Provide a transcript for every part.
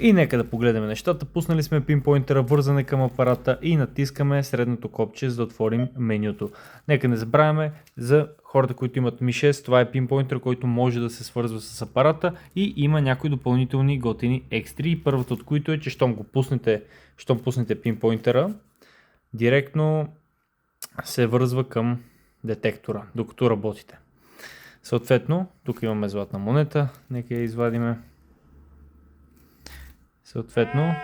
И нека да погледнем нещата. Пуснали сме пинпойнтера, вързане към апарата и натискаме средното копче, за да отворим менюто. Нека не забравяме, за хората, които имат Mi 6, това е пинпойнтер, който може да се свързва с апарата и има някои допълнителни готини екстри. И първото от които е, че щом пуснете пинпойнтера, директно се вързва към детектора, докато работите. Съответно, тук имаме златна монета, нека я извадиме. Съответно,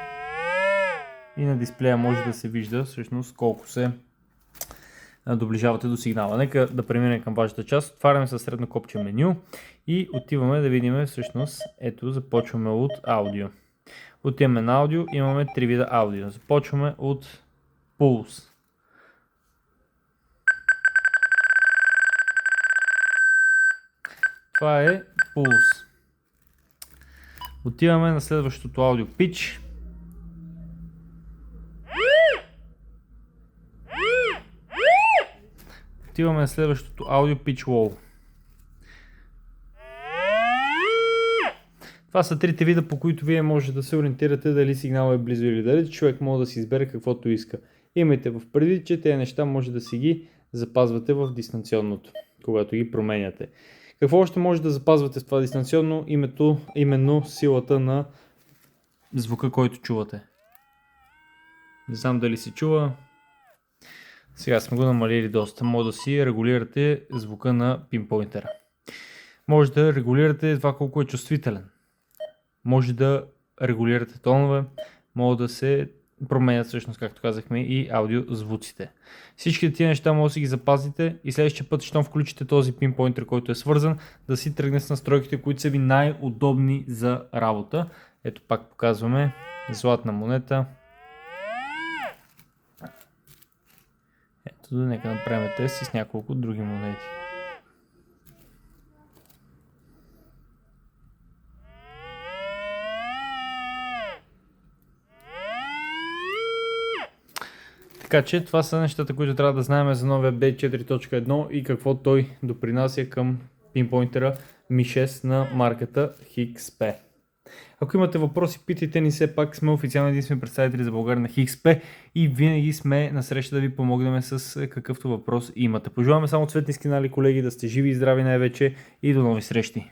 и на дисплея може да се вижда всъщност колко се доближавате до сигнала. Нека да преминем към вашата част. Отваряме със средно копче меню и отиваме да видим всъщност, ето започваме от аудио. Отиваме на аудио, имаме три вида аудио. Започваме от пулс. Това е пулс. Отиваме на следващото аудио pitch. Отиваме на следващото аудио pitch low. Това са трите вида, по които вие може да се ориентирате дали сигнал е близо или далеч. Човек може да си избере каквото иска. Имайте в предвид, че тези неща може да си ги запазвате в дистанционното, когато ги променяте. Какво още може да запазвате с това дистанционно? Именно силата на звука, който чувате. Не знам дали се чува. Сега сме го намалили доста. Може да си регулирате звука на пинпойнтера. Може да регулирате това колко е чувствителен. Може да регулирате тонове. Може да се променят всъщност, както казахме, и аудиозвуците. Всички тия неща може да си ги запазите и следващия път, щом включите този пинпойнтер, който е свързан, да си тръгне с настройките, които са ви най-удобни за работа. Ето пак показваме златна монета. Ето, нека направим тест с няколко други монети. Така че това са нещата, които трябва да знаем за новия update 4.1 и какво той допринася към пинпойнтера Mi 6 на марката XP. Ако имате въпроси, питайте ни, все пак сме официални единствени представители за България на XP и винаги сме на среща да ви помогнем с какъвто въпрос имате. Пожелаваме само цветни скинали, колеги, да сте живи и здрави най-вече и до нови срещи!